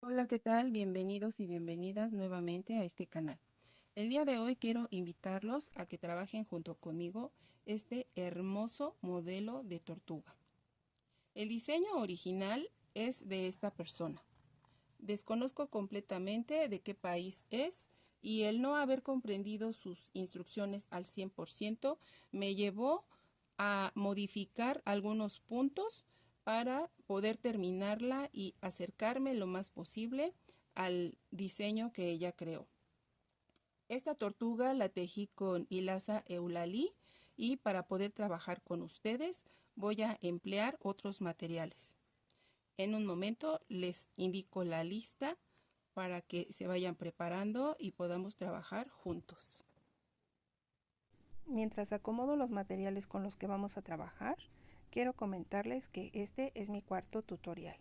Hola, ¿qué tal? Bienvenidos y bienvenidas nuevamente a este canal. El día de hoy quiero invitarlos a que trabajen junto conmigo este hermoso modelo de tortuga. El diseño original es de esta persona. Desconozco completamente de qué país es y el no haber comprendido sus instrucciones al 100% me llevó a modificar algunos puntos para poder terminarla y acercarme lo más posible al diseño que ella creó. Esta tortuga la tejí con hilaza eulalí y para poder trabajar con ustedes voy a emplear otros materiales. En un momento les indico la lista para que se vayan preparando y podamos trabajar juntos. Mientras acomodo los materiales con los que vamos a trabajar, quiero comentarles que este es mi cuarto tutorial.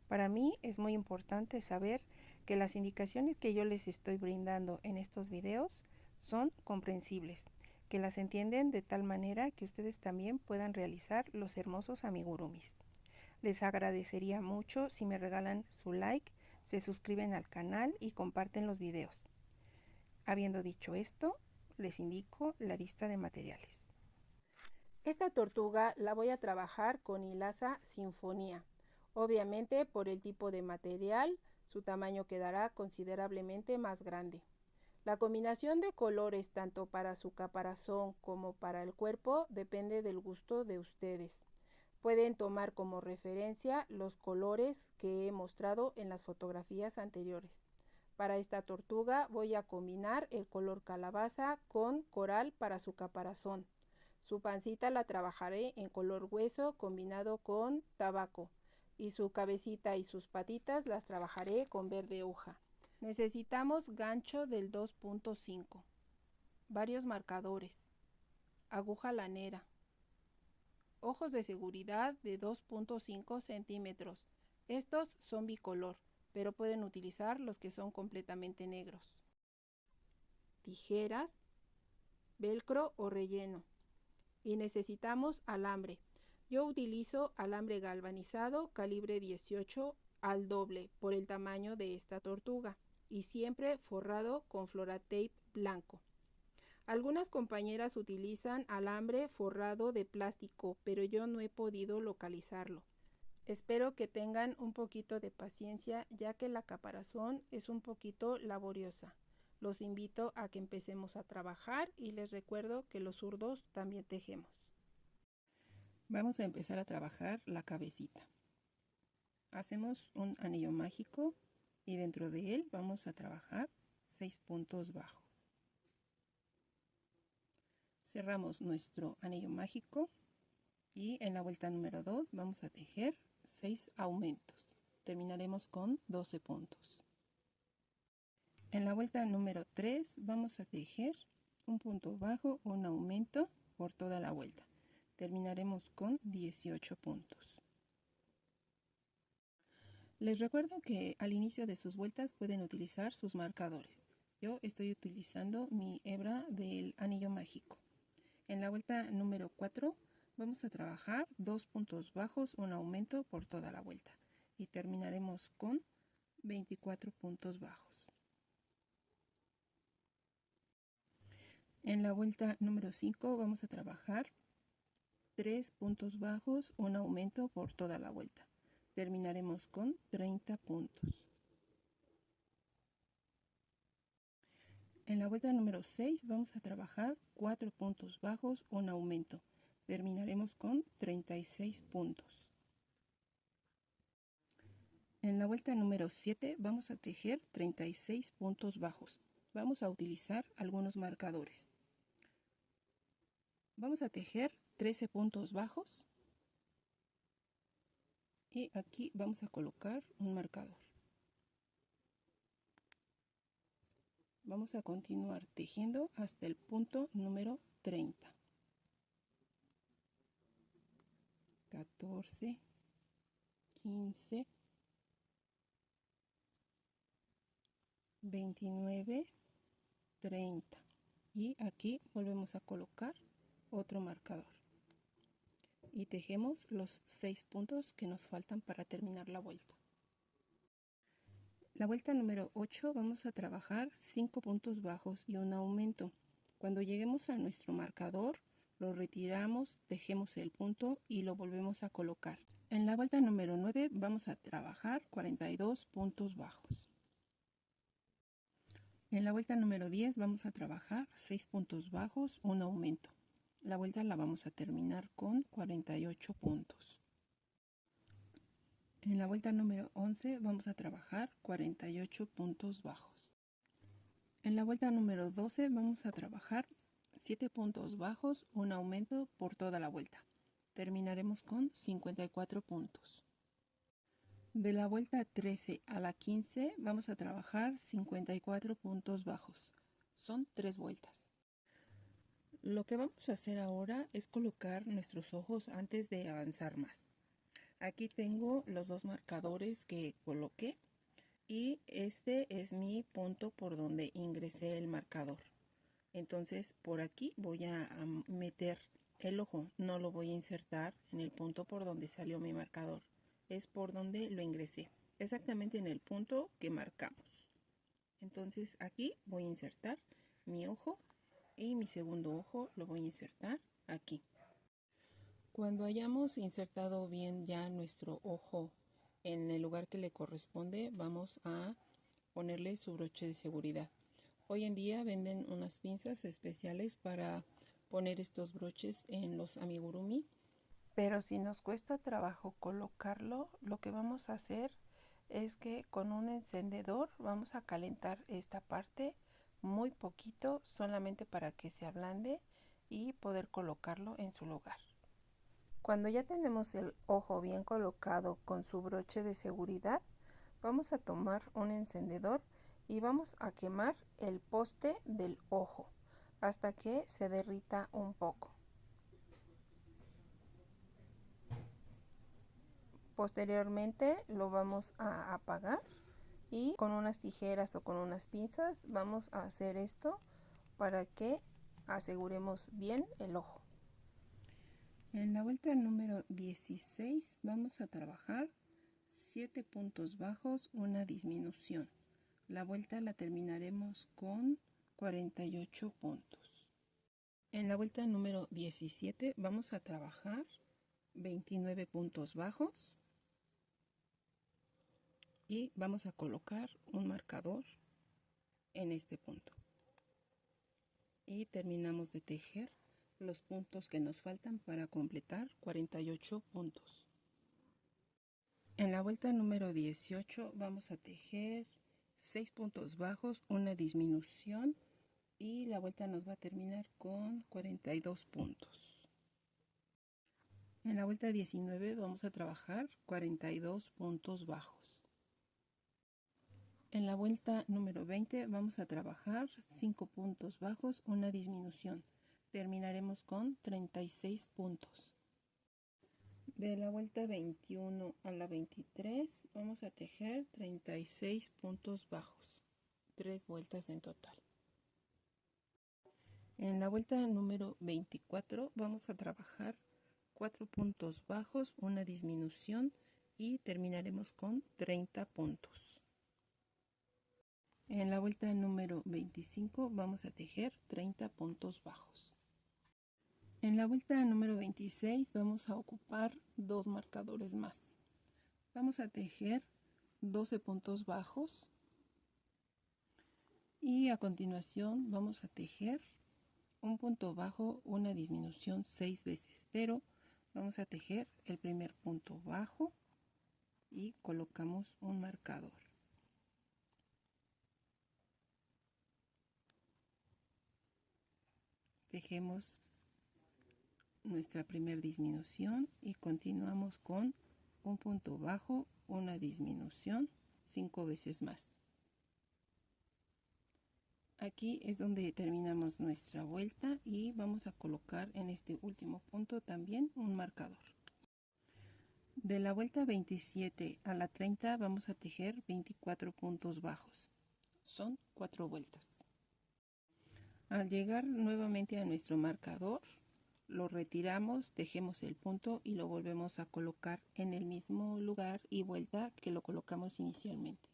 Para mí es muy importante saber que las indicaciones que yo les estoy brindando en estos videos son comprensibles, que las entienden de tal manera que ustedes también puedan realizar los hermosos amigurumis. Les agradecería mucho si me regalan su like, se suscriben al canal y comparten los videos. Habiendo dicho esto, les indico la lista de materiales. Esta tortuga la voy a trabajar con hilaza sinfonía. Obviamente por el tipo de material, su tamaño quedará considerablemente más grande. La combinación de colores tanto para su caparazón como para el cuerpo depende del gusto de ustedes. Pueden tomar como referencia los colores que he mostrado en las fotografías anteriores. Para esta tortuga voy a combinar el color calabaza con coral para su caparazón. Su pancita la trabajaré en color hueso combinado con tabaco y su cabecita y sus patitas las trabajaré con verde hoja. Necesitamos gancho del 2.5, varios marcadores, aguja lanera, ojos de seguridad de 2.5 centímetros. Estos son bicolor, pero pueden utilizar los que son completamente negros. Tijeras, velcro o relleno. Y necesitamos alambre. Yo utilizo alambre galvanizado calibre 18 al doble por el tamaño de esta tortuga y siempre forrado con Floratape blanco. Algunas compañeras utilizan alambre forrado de plástico, pero yo no he podido localizarlo. Espero que tengan un poquito de paciencia, ya que la caparazón es un poquito laboriosa. Los invito a que empecemos a trabajar y les recuerdo que los zurdos también tejemos. Vamos a empezar a trabajar la cabecita. Hacemos un anillo mágico y dentro de él vamos a trabajar 6 puntos bajos. Cerramos nuestro anillo mágico y en la vuelta número 2 vamos a tejer 6 aumentos. Terminaremos con 12 puntos. En la vuelta número 3 vamos a tejer un punto bajo, un aumento por toda la vuelta. Terminaremos con 18 puntos. Les recuerdo que al inicio de sus vueltas pueden utilizar sus marcadores. Yo estoy utilizando mi hebra del anillo mágico. En la vuelta número 4 vamos a trabajar 2 puntos bajos, un aumento por toda la vuelta y terminaremos con 24 puntos bajos. En la vuelta número 5 vamos a trabajar 3 puntos bajos, un aumento por toda la vuelta. Terminaremos con 30 puntos. En la vuelta número 6 vamos a trabajar 4 puntos bajos, un aumento. Terminaremos con 36 puntos. En la vuelta número 7 vamos a tejer 36 puntos bajos. Vamos a utilizar algunos marcadores. Vamos a tejer 13 puntos bajos y aquí vamos a colocar un marcador. Vamos a continuar tejiendo hasta el punto número 30. 14, 15, 29, 30. Y aquí volvemos a colocar otro marcador. Y tejemos los 6 puntos que nos faltan para terminar la vuelta. La vuelta número 8 vamos a trabajar 5 puntos bajos y un aumento. Cuando lleguemos a nuestro marcador, lo retiramos, tejemos el punto y lo volvemos a colocar. En la vuelta número 9 vamos a trabajar 42 puntos bajos. En la vuelta número 10 vamos a trabajar 6 puntos bajos, un aumento. La vuelta la vamos a terminar con 48 puntos. En la vuelta número 11 vamos a trabajar 48 puntos bajos. En la vuelta número 12 vamos a trabajar 7 puntos bajos, un aumento por toda la vuelta. Terminaremos con 54 puntos. De la vuelta 13 a la 15 vamos a trabajar 54 puntos bajos. Son 3 vueltas. Lo que vamos a hacer ahora es colocar nuestros ojos antes de avanzar más. Aquí tengo los dos marcadores que coloqué. Y este es mi punto por donde ingresé el marcador. Entonces por aquí voy a meter el ojo. No lo voy a insertar en el punto por donde salió mi marcador. Es por donde lo ingresé. Exactamente en el punto que marcamos. Entonces aquí voy a insertar mi ojo y mi segundo ojo lo voy a insertar aquí. Cuando hayamos insertado bien ya nuestro ojo en el lugar que le corresponde, vamos a ponerle su broche de seguridad. Hoy en día venden unas pinzas especiales para poner estos broches en los amigurumi, pero si nos cuesta trabajo colocarlo, lo que vamos a hacer es que con un encendedor vamos a calentar esta parte muy poquito, solamente para que se ablande y poder colocarlo en su lugar. Cuando ya tenemos el ojo bien colocado con su broche de seguridad, vamos a tomar un encendedor y vamos a quemar el poste del ojo hasta que se derrita un poco. Posteriormente lo vamos a apagar y con unas tijeras o con unas pinzas vamos a hacer esto para que aseguremos bien el ojo. En la vuelta número 16 vamos a trabajar 7 puntos bajos, una disminución. La vuelta la terminaremos con 48 puntos. En la vuelta número 17 vamos a trabajar 29 puntos bajos y vamos a colocar un marcador en este punto. Y terminamos de tejer los puntos que nos faltan para completar 48 puntos. En la vuelta número 18 vamos a tejer 6 puntos bajos, una disminución y la vuelta nos va a terminar con 42 puntos. En la vuelta 19 vamos a trabajar 42 puntos bajos. En la vuelta número 20 vamos a trabajar 5 puntos bajos, una disminución. Terminaremos con 36 puntos. De la vuelta 21 a la 23 vamos a tejer 36 puntos bajos, 3 vueltas en total. En la vuelta número 24 vamos a trabajar 4 puntos bajos, una disminución y terminaremos con 30 puntos. En la vuelta número 25 vamos a tejer 30 puntos bajos. En la vuelta número 26 vamos a ocupar 2 marcadores más. Vamos a tejer 12 puntos bajos y a continuación vamos a tejer un punto bajo, una disminución 6 veces, pero vamos a tejer el primer punto bajo y colocamos un marcador. Tejemos nuestra primera disminución y continuamos con un punto bajo, una disminución 5 veces más. Aquí es donde terminamos nuestra vuelta y vamos a colocar en este último punto también un marcador. De la vuelta 27 a la 30 vamos a tejer 24 puntos bajos. Son 4 vueltas. Al llegar nuevamente a nuestro marcador, lo retiramos, tejemos el punto y lo volvemos a colocar en el mismo lugar y vuelta que lo colocamos inicialmente.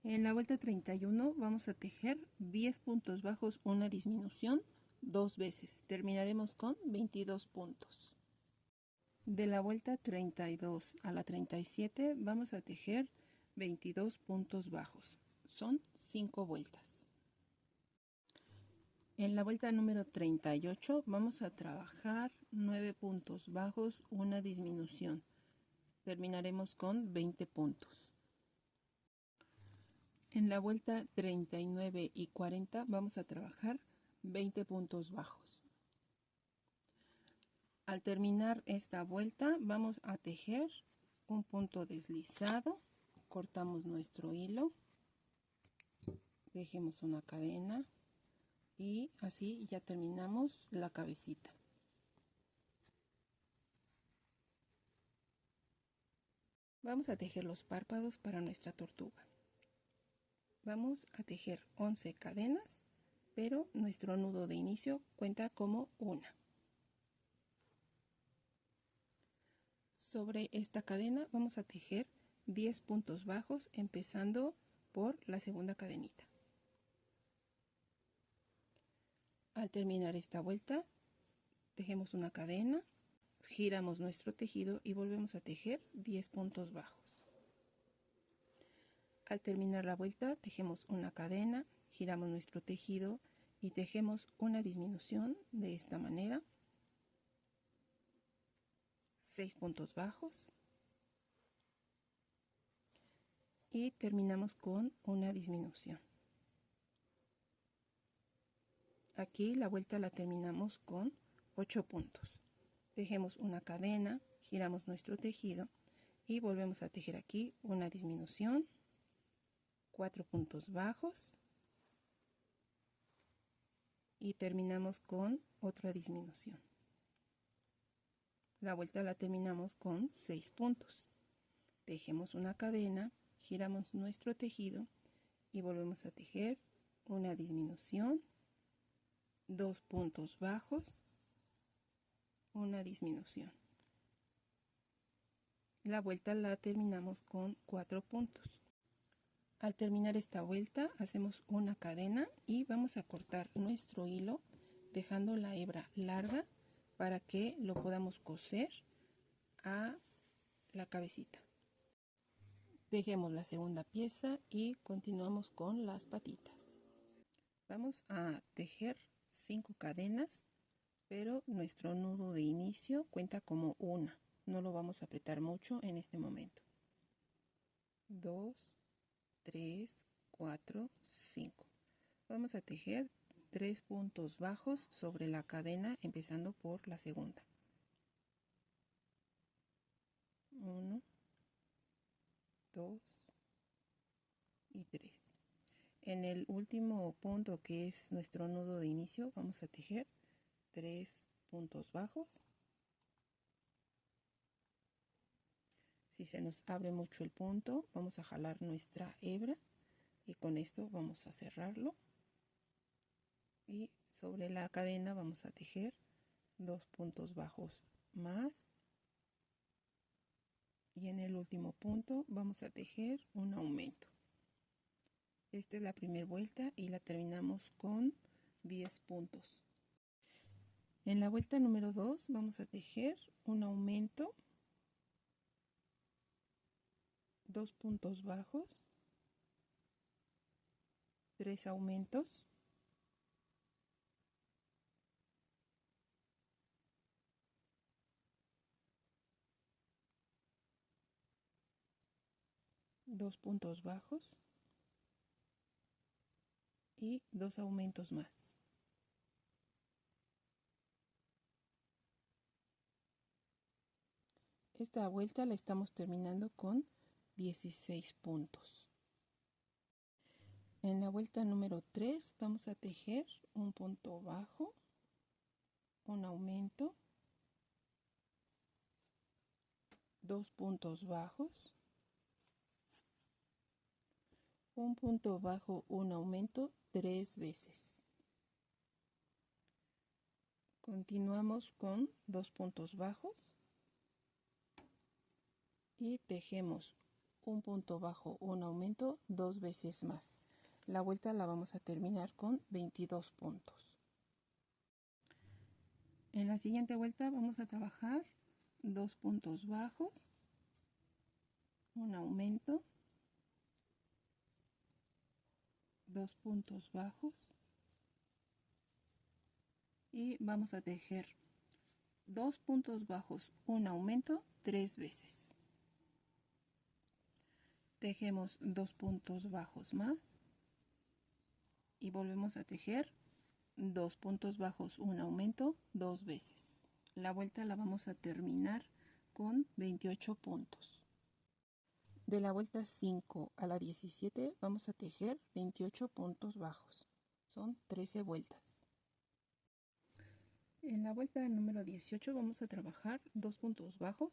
En la vuelta 31 vamos a tejer 10 puntos bajos, una disminución, 2 veces. Terminaremos con 22 puntos. De la vuelta 32 a la 37 vamos a tejer 22 puntos bajos. Son 5 vueltas. En la vuelta número 38 vamos a trabajar 9 puntos bajos, una disminución. Terminaremos con 20 puntos. En la vuelta 39 y 40 vamos a trabajar 20 puntos bajos. Al terminar esta vuelta vamos a tejer un punto deslizado, cortamos nuestro hilo, dejemos una cadena y así ya terminamos la cabecita. Vamos a tejer los párpados para nuestra tortuga. Vamos a tejer 11 cadenas, pero nuestro nudo de inicio cuenta como una. Sobre esta cadena vamos a tejer 10 puntos bajos, empezando por la segunda cadenita. Al terminar esta vuelta, tejemos una cadena, giramos nuestro tejido y volvemos a tejer 10 puntos bajos. Al terminar la vuelta, tejemos una cadena, giramos nuestro tejido y tejemos una disminución de esta manera. 6 puntos bajos y terminamos con una disminución. Aquí la vuelta la terminamos con 8 puntos. Tejemos una cadena, giramos nuestro tejido y volvemos a tejer aquí una disminución, 4 puntos bajos y terminamos con otra disminución. La vuelta la terminamos con 6 puntos. Tejemos una cadena, giramos nuestro tejido y volvemos a tejer una disminución, 2 puntos bajos, una disminución. La vuelta la terminamos con 4 puntos. Al terminar esta vuelta hacemos una cadena y vamos a cortar nuestro hilo dejando la hebra larga para que lo podamos coser a la cabecita. Dejemos la segunda pieza y continuamos con las patitas. Vamos a tejer 5 cadenas, pero nuestro nudo de inicio cuenta como una. No lo vamos a apretar mucho en este momento. 2, 3, 4, 5. Vamos a tejer 3 puntos bajos sobre la cadena empezando por la segunda. 1, 2 y 3. En el último punto, que es nuestro nudo de inicio, vamos a tejer 3 puntos bajos. Si se nos abre mucho el punto, vamos a jalar nuestra hebra y con esto vamos a cerrarlo. Y sobre la cadena vamos a tejer 2 puntos bajos más. Y en el último punto vamos a tejer un aumento. Esta es la primera vuelta y la terminamos con 10 puntos. En la vuelta número 2 vamos a tejer un aumento, 2 puntos bajos, 3 aumentos, dos puntos bajos y 2 aumentos más. Esta vuelta la estamos terminando con 16 puntos. En la vuelta número 3 vamos a tejer un punto bajo, un aumento, 2 puntos bajos, un punto bajo, un aumento 3 veces. Continuamos con 2 puntos bajos y tejemos un punto bajo, un aumento, 2 veces más. La vuelta la vamos a terminar con 22 puntos. En la siguiente vuelta vamos a trabajar 2 puntos bajos, un aumento, 2 puntos bajos y vamos a tejer 2 puntos bajos, un aumento 3 veces. Tejemos 2 puntos bajos más y volvemos a tejer 2 puntos bajos, un aumento 2 veces. La vuelta la vamos a terminar con 28 puntos. De la vuelta 5 a la 17 vamos a tejer 28 puntos bajos. Son 13 vueltas. En la vuelta número 18 vamos a trabajar 2 puntos bajos,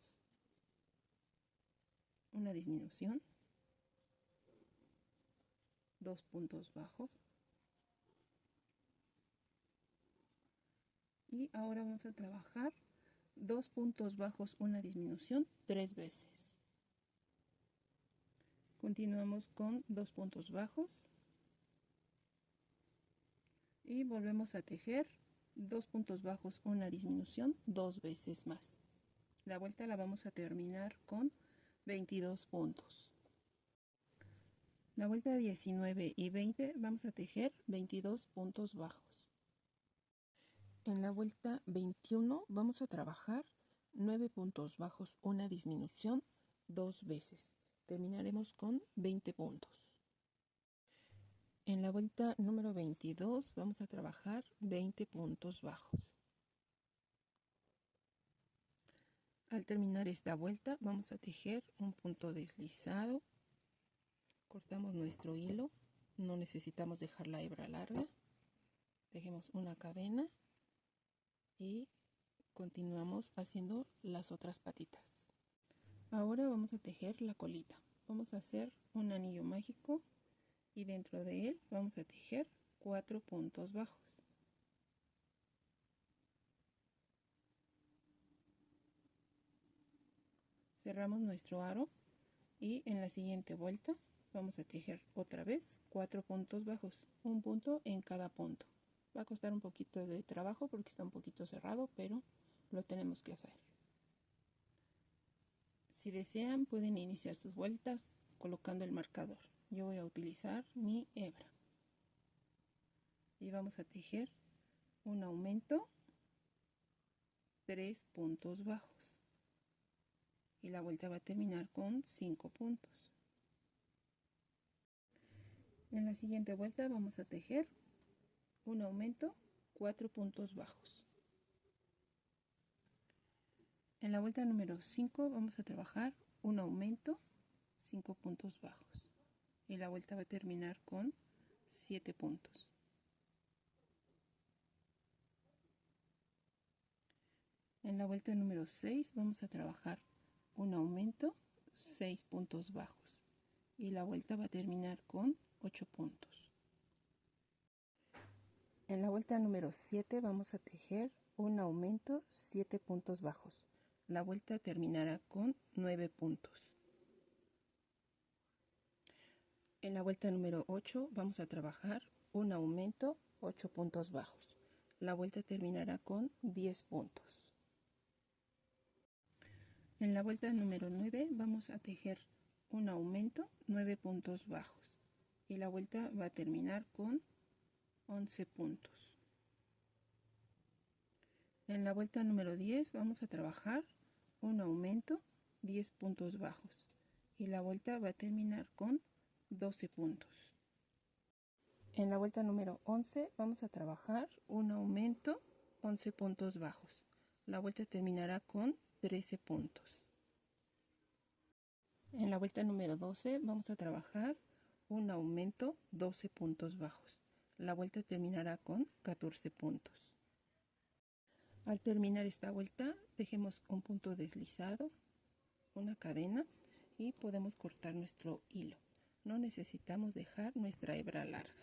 una disminución, 2 puntos bajos. Y ahora vamos a trabajar 2 puntos bajos, una disminución 3 veces. Continuamos con 2 puntos bajos y volvemos a tejer 2 puntos bajos, una disminución 2 veces más. La vuelta la vamos a terminar con 22 puntos. La vuelta 19 y 20 vamos a tejer 22 puntos bajos. En la vuelta 21 vamos a trabajar 9 puntos bajos, una disminución 2 veces. Terminaremos con 20 puntos. En la vuelta número 22 vamos a trabajar 20 puntos bajos. Al terminar esta vuelta vamos a tejer un punto deslizado. Cortamos nuestro hilo. No necesitamos dejar la hebra larga. Tejemos una cadena y continuamos haciendo las otras patitas. Ahora vamos a tejer la colita. Vamos a hacer un anillo mágico y dentro de él vamos a tejer 4 puntos bajos. Cerramos nuestro aro y en la siguiente vuelta vamos a tejer otra vez 4 puntos bajos, un punto en cada punto. Va a costar un poquito de trabajo porque está un poquito cerrado, pero lo tenemos que hacer. Si desean pueden iniciar sus vueltas colocando el marcador. Yo voy a utilizar mi hebra y vamos a tejer un aumento, 3 puntos bajos y la vuelta va a terminar con 5 puntos. En la siguiente vuelta vamos a tejer un aumento, 4 puntos bajos. En la vuelta número 5 vamos a trabajar un aumento, 5 puntos bajos y la vuelta va a terminar con 7 puntos. En la vuelta número 6 vamos a trabajar un aumento, 6 puntos bajos y la vuelta va a terminar con 8 puntos. En la vuelta número 7 vamos a tejer un aumento, 7 puntos bajos. La vuelta terminará con 9 puntos. En la vuelta número 8 vamos a trabajar un aumento, 8 puntos bajos. La vuelta terminará con 10 puntos. En la vuelta número 9 vamos a tejer un aumento, 9 puntos bajos y la vuelta va a terminar con 11 puntos. En la vuelta número 10 vamos a trabajar un aumento, 10 puntos bajos y la vuelta va a terminar con 12 puntos. En la vuelta número 11 vamos a trabajar un aumento, 11 puntos bajos. La vuelta terminará con 13 puntos. En la vuelta número 12 vamos a trabajar un aumento, 12 puntos bajos. La vuelta terminará con 14 puntos. Al terminar esta vuelta dejemos un punto deslizado, una cadena y podemos cortar nuestro hilo. No necesitamos dejar nuestra hebra larga.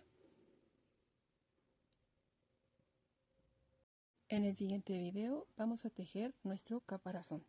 En el siguiente video vamos a tejer nuestro caparazón.